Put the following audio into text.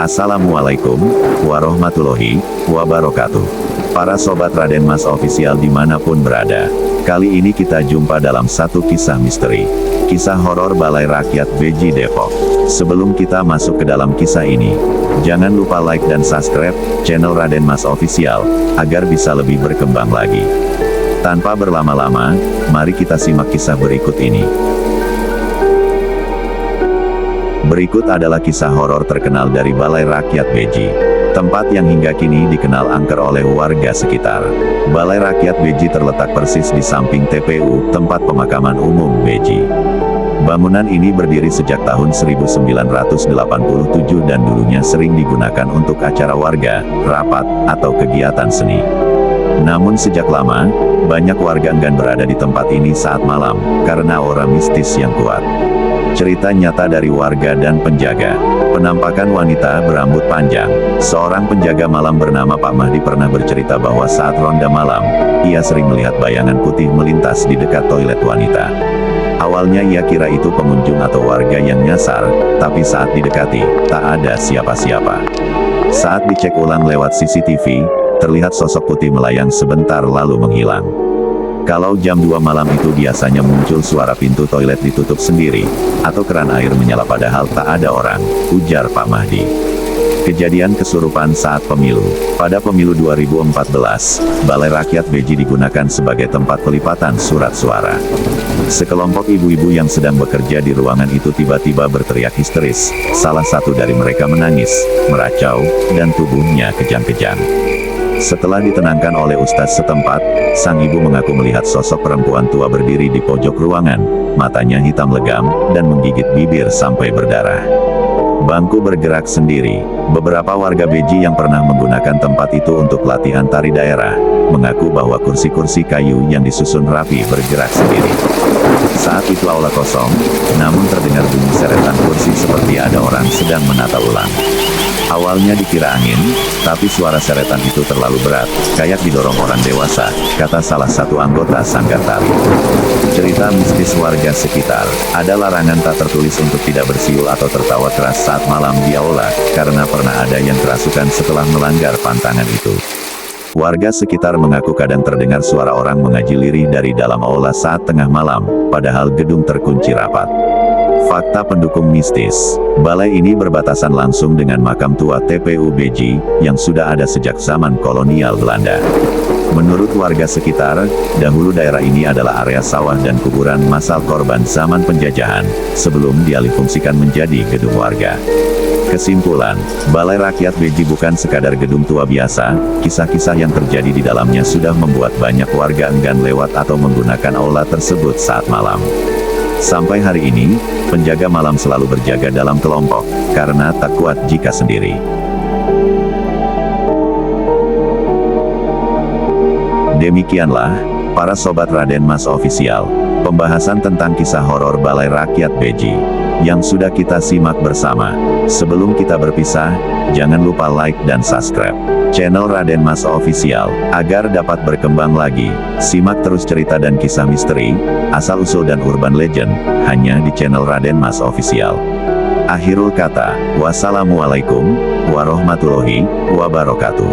Assalamualaikum warahmatullahi wabarakatuh. Para sobat Raden Mas Official dimanapun berada, kali ini kita jumpa dalam satu kisah misteri. Kisah horor Balai Rakyat Beji Depok. Sebelum kita masuk ke dalam kisah ini, jangan lupa like dan subscribe channel Raden Mas Official, agar bisa lebih berkembang lagi. Tanpa berlama-lama, mari kita simak kisah berikut ini. Berikut adalah kisah horor terkenal dari Balai Rakyat Beji, tempat yang hingga kini dikenal angker oleh warga sekitar. Balai Rakyat Beji terletak persis di samping TPU, tempat pemakaman umum Beji. Bangunan ini berdiri sejak tahun 1987 dan dulunya sering digunakan untuk acara warga, rapat, atau kegiatan seni. Namun sejak lama, banyak warga enggan berada di tempat ini saat malam, karena aura mistis yang kuat. Cerita nyata dari warga dan penjaga. Penampakan wanita berambut panjang. Seorang penjaga malam bernama Pak Mahdi pernah bercerita bahwa saat ronda malam, ia sering melihat bayangan putih melintas di dekat toilet wanita. Awalnya ia kira itu pengunjung atau warga yang nyasar, tapi saat didekati, tak ada siapa-siapa. Saat dicek ulang lewat CCTV, terlihat sosok putih melayang sebentar lalu menghilang. Kalau jam 2 malam itu biasanya muncul suara pintu toilet ditutup sendiri, atau keran air menyala padahal tak ada orang, ujar Pak Mahdi. Kejadian kesurupan saat pemilu. Pada pemilu 2014, Balai Rakyat Beji digunakan sebagai tempat pelipatan surat suara. Sekelompok ibu-ibu yang sedang bekerja di ruangan itu tiba-tiba berteriak histeris. Salah satu dari mereka menangis, meracau, dan tubuhnya kejang-kejang. Setelah ditenangkan oleh ustadz setempat, sang ibu mengaku melihat sosok perempuan tua berdiri di pojok ruangan, matanya hitam legam, dan menggigit bibir sampai berdarah. Bangku bergerak sendiri. Beberapa warga Beji yang pernah menggunakan tempat itu untuk latihan tari daerah, mengaku bahwa kursi-kursi kayu yang disusun rapi bergerak sendiri. Saat itu aula kosong, namun terdengar bunyi seretan kursi seperti ada orang sedang menata ulang. Awalnya dikira angin, tapi suara seretan itu terlalu berat, kayak didorong orang dewasa, kata salah satu anggota sanggar tari. Cerita mistis warga sekitar. Ada larangan tak tertulis untuk tidak bersiul atau tertawa keras saat malam di aula, karena pernah ada yang kerasukan setelah melanggar pantangan itu. Warga sekitar mengaku kadang terdengar suara orang mengaji lirih dari dalam aula saat tengah malam, padahal gedung terkunci rapat. Fakta pendukung mistis. Balai ini berbatasan langsung dengan makam tua TPU Beji, yang sudah ada sejak zaman kolonial Belanda. Menurut warga sekitar, dahulu daerah ini adalah area sawah dan kuburan massal korban zaman penjajahan, sebelum dialihfungsikan menjadi gedung warga. Kesimpulan, Balai Rakyat Beji bukan sekadar gedung tua biasa, kisah-kisah yang terjadi di dalamnya sudah membuat banyak warga enggan lewat atau menggunakan aula tersebut saat malam. Sampai hari ini, penjaga malam selalu berjaga dalam kelompok, karena tak kuat jika sendiri. Demikianlah, para sobat Raden Mas Official, pembahasan tentang kisah horor Balai Rakyat Beji, yang sudah kita simak bersama. Sebelum kita berpisah, jangan lupa like dan subscribe channel Raden Mas Official, agar dapat berkembang lagi. Simak terus cerita dan kisah misteri, asal-usul dan urban legend, hanya di channel Raden Mas Official. Akhirul kata, wassalamualaikum warahmatullahi wabarakatuh.